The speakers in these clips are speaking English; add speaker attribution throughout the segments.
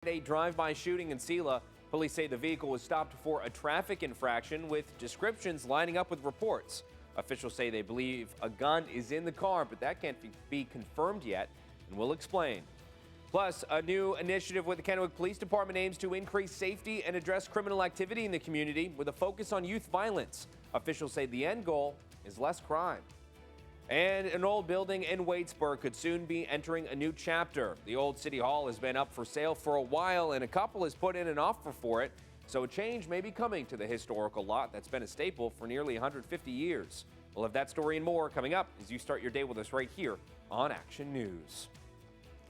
Speaker 1: A drive-by shooting in Sela. Police say the vehicle was stopped for a traffic infraction with descriptions lining up with reports. Officials say they believe a gun is in the car, but that can't be confirmed yet, and we'll explain. Plus, a new initiative with the Kennewick Police Department aims to increase safety and address criminal activity in the community with a focus on youth violence. Officials say the end goal is less crime. And an old building in Waitsburg could soon be entering a new chapter. The old City Hall has been up for sale for a while, and a couple has put in an offer for it. So a change may be coming to the historical lot that's been a staple for nearly 150 years. We'll have that story and more coming up as you start your day with us right here on Action News.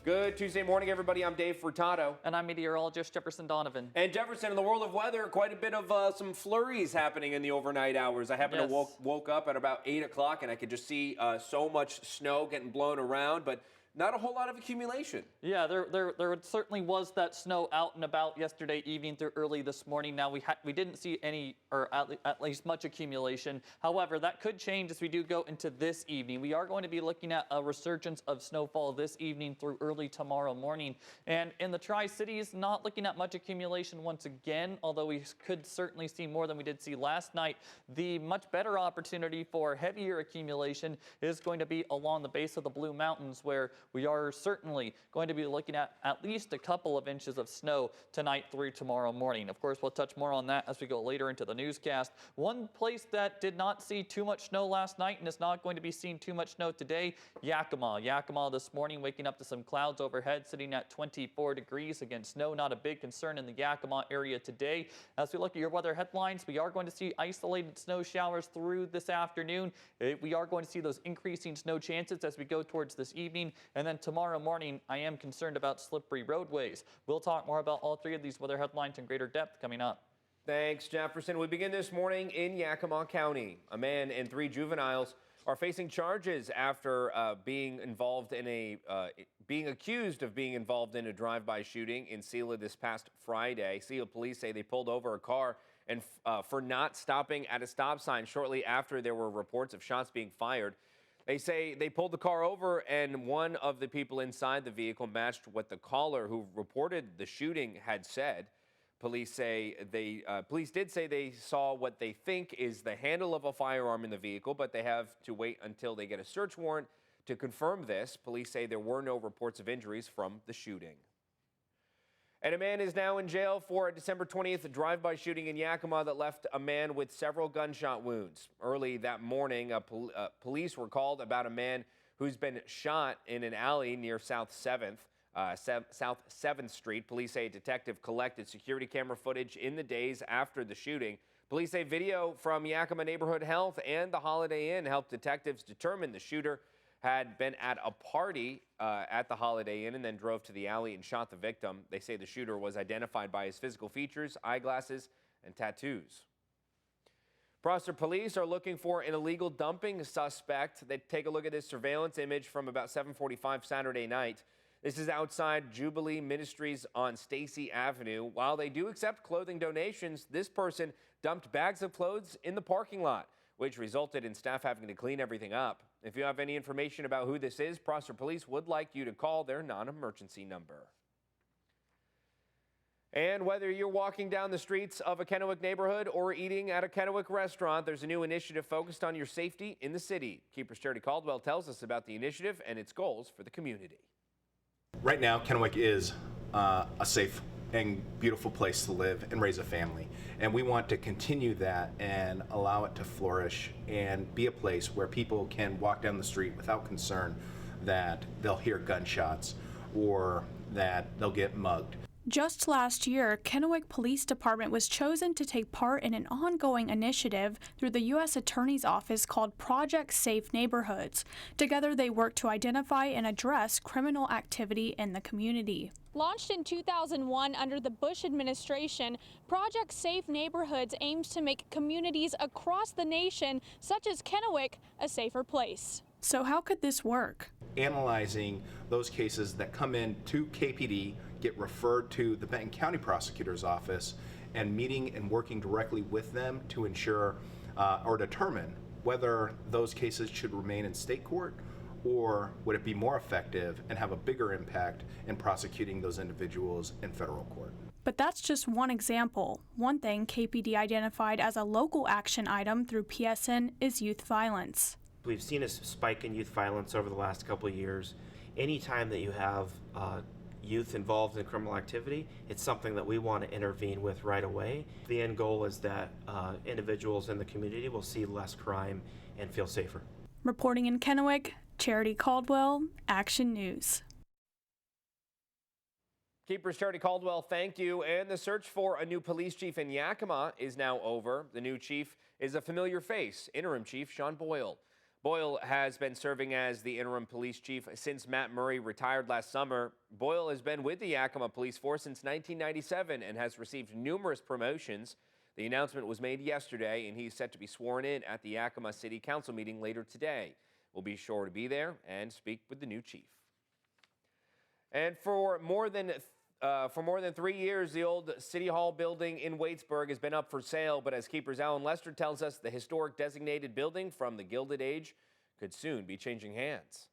Speaker 1: Good Tuesday morning, everybody. I'm Dave Furtado.
Speaker 2: And I'm meteorologist Jefferson Donovan.
Speaker 1: And Jefferson, in the world of weather, quite a bit of some flurries happening in the overnight hours. I happened to woke up at about 8 o'clock, and I could just see so much snow getting blown around, but not a whole lot of accumulation.
Speaker 2: Yeah, there certainly was that snow out and about yesterday evening through early this morning. Now we didn't see any, or at least much accumulation. However, that could change as we do go into this evening. We are going to be looking at a resurgence of snowfall this evening through early tomorrow morning. And in the Tri-Cities, not looking at much accumulation once again, although we could certainly see more than we did see last night. The much better opportunity for heavier accumulation is going to be along the base of the Blue Mountains, where we are certainly going to be looking at least a couple of inches of snow tonight through tomorrow morning. Of course, we'll touch more on that as we go later into the newscast. One place that did not see too much snow last night and is not going to be seeing too much snow today, Yakima. Yakima this morning waking up to some clouds overhead, sitting at 24 degrees. Again, snow not a big concern in the Yakima area today. As we look at your weather headlines, we are going to see isolated snow showers through this afternoon. We are going to see those increasing snow chances as we go towards this evening. And then tomorrow morning, I am concerned about slippery roadways. We'll talk more about all three of these weather headlines in greater depth coming up.
Speaker 1: Thanks, Jefferson. We begin this morning in Yakima County. A man and 3 juveniles are facing charges after being accused of being involved in a drive-by shooting in Sela this past Friday. Sela police say they pulled over a car and for not stopping at a stop sign shortly after there were reports of shots being fired. They say they pulled the car over, and one of the people inside the vehicle matched what the caller who reported the shooting had said. Police did say they saw what they think is the handle of a firearm in the vehicle, but they have to wait until they get a search warrant to confirm this. Police say there were no reports of injuries from the shooting. And a man is now in jail for a December 20th drive-by shooting in Yakima that left a man with several gunshot wounds. Early that morning, police were called about a man who's been shot in an alley near South 7th Street. Police say a detective collected security camera footage in the days after the shooting. Police say video from Yakima Neighborhood Health and the Holiday Inn helped detectives determine the shooter had been at a party at the Holiday Inn and then drove to the alley and shot the victim. They say the shooter was identified by his physical features, eyeglasses, and tattoos. Prosser police are looking for an illegal dumping suspect. They take a look at this surveillance image from about 7:45 Saturday night. This is outside Jubilee Ministries on Stacy Avenue. While they do accept clothing donations, this person dumped bags of clothes in the parking lot, which resulted in staff having to clean everything up. If you have any information about who this is, Prosser Police would like you to call their non-emergency number. And whether you're walking down the streets of a Kennewick neighborhood or eating at a Kennewick restaurant, there's a new initiative focused on your safety in the city. Keeper Sturdy Caldwell tells us about the initiative and its goals for the community.
Speaker 3: Right now, Kennewick is a safe and beautiful place to live and raise a family. And we want to continue that and allow it to flourish and be a place where people can walk down the street without concern that they'll hear gunshots or that they'll get mugged.
Speaker 4: Just last year, Kennewick Police Department was chosen to take part in an ongoing initiative through the U.S. Attorney's Office called Project Safe Neighborhoods. Together, they work to identify and address criminal activity in the community.
Speaker 5: Launched in 2001 under the Bush administration, Project Safe Neighborhoods aims to make communities across the nation, such as Kennewick, a safer place.
Speaker 4: So how could this work?
Speaker 3: Analyzing those cases that come in to KPD, get referred to the Benton County Prosecutor's Office, and meeting and working directly with them to ensure or determine whether those cases should remain in state court or would it be more effective and have a bigger impact in prosecuting those individuals in federal court?
Speaker 4: But that's just one example. One thing KPD identified as a local action item through PSN is youth violence.
Speaker 6: We've seen a spike in youth violence over the last couple of years. Anytime that you have youth involved in criminal activity, it's something that we want to intervene with right away. The end goal is that individuals in the community will see less crime and feel safer.
Speaker 4: Reporting in Kennewick, Charity Caldwell, Action News.
Speaker 1: Keepers Charity Caldwell, thank you. And the search for a new police chief in Yakima is now over. The new chief is a familiar face, Interim Chief Sean Boyle. Boyle has been serving as the interim police chief since Matt Murray retired last summer. Boyle has been with the Yakima Police Force since 1997 and has received numerous promotions. The announcement was made yesterday, and he's set to be sworn in at the Yakima City Council meeting later today. We'll be sure to be there and speak with the new chief. And for more than 3 years, the old City Hall building in Waitsburg has been up for sale, but as Keepers Alan Lester tells us, the historic designated building from the Gilded Age could soon be changing hands.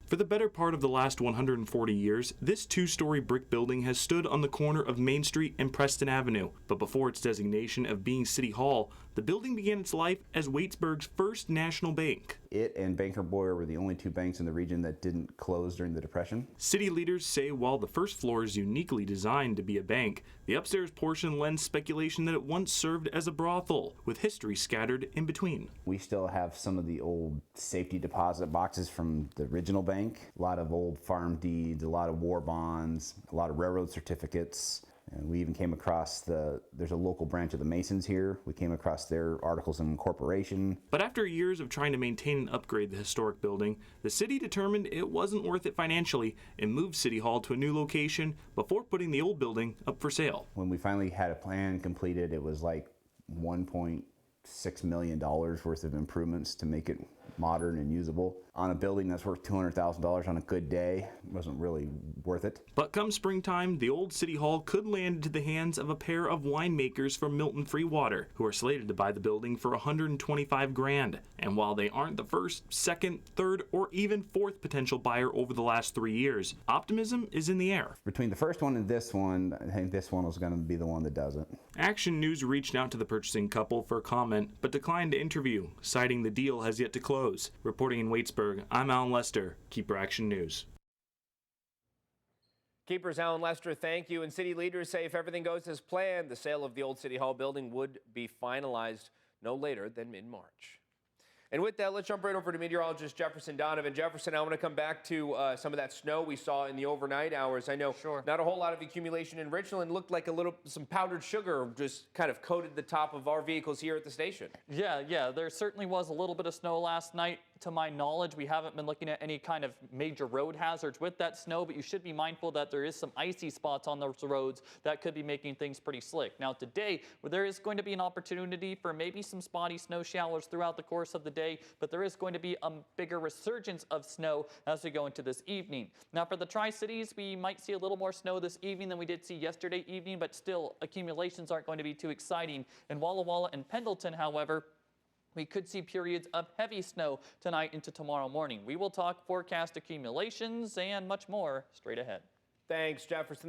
Speaker 7: For the better part of the last 140 years, this two-story brick building has stood on the corner of Main Street and Preston Avenue. But before its designation of being City Hall, the building began its life as Waitsburg's first national bank.
Speaker 8: It and Banker Boyer were the only two banks in the region that didn't close during the Depression.
Speaker 7: City leaders say while the first floor is uniquely designed to be a bank, the upstairs portion lends speculation that it once served as a brothel, with history scattered in between.
Speaker 8: We still have some of the old safety deposit boxes from the original bank, a lot of old farm deeds, a lot of war bonds, a lot of railroad certificates. And we even came across there's a local branch of the Masons here. We came across their articles of incorporation.
Speaker 7: But after years of trying to maintain and upgrade the historic building, the city determined it wasn't worth it financially and moved City Hall to a new location before putting the old building up for sale.
Speaker 8: When we finally had a plan completed, it was like $1.6 million worth of improvements to make it modern and usable. On a building that's worth $200,000 on a good day, it wasn't really worth it.
Speaker 7: But come springtime, the old City Hall could land into the hands of a pair of winemakers from Milton Freewater, who are slated to buy the building for $125 grand. And while they aren't the first, second, third, or even fourth potential buyer over the last 3 years, optimism is in the air.
Speaker 8: Between the first one and this one, I think this one was going to be the one that does it.
Speaker 7: Action News reached out to the purchasing couple for comment, but declined to interview, citing the deal has yet to close. Reporting in Waitsburg, I'm Alan Lester, KEPR Action News.
Speaker 1: Keepers Alan Lester, thank you. And city leaders say if everything goes as planned, the sale of the old City Hall building would be finalized no later than mid-March. And with that, let's jump right over to meteorologist Jefferson Donovan. Jefferson, I want to come back to some of that snow we saw in the overnight hours. I know not a whole lot of accumulation in Richland. Looked like some powdered sugar just kind of coated the top of our vehicles here at the station.
Speaker 2: Yeah, there certainly was a little bit of snow last night. To my knowledge, we haven't been looking at any kind of major road hazards with that snow, but you should be mindful that there is some icy spots on those roads that could be making things pretty slick. Now today, there is going to be an opportunity for maybe some spotty snow showers throughout the course of the day, but there is going to be a bigger resurgence of snow as we go into this evening. Now for the Tri-Cities, we might see a little more snow this evening than we did see yesterday evening, but still accumulations aren't going to be too exciting. In Walla Walla and Pendleton, however, we could see periods of heavy snow tonight into tomorrow morning. We will talk forecast accumulations and much more straight ahead.
Speaker 1: Thanks, Jefferson.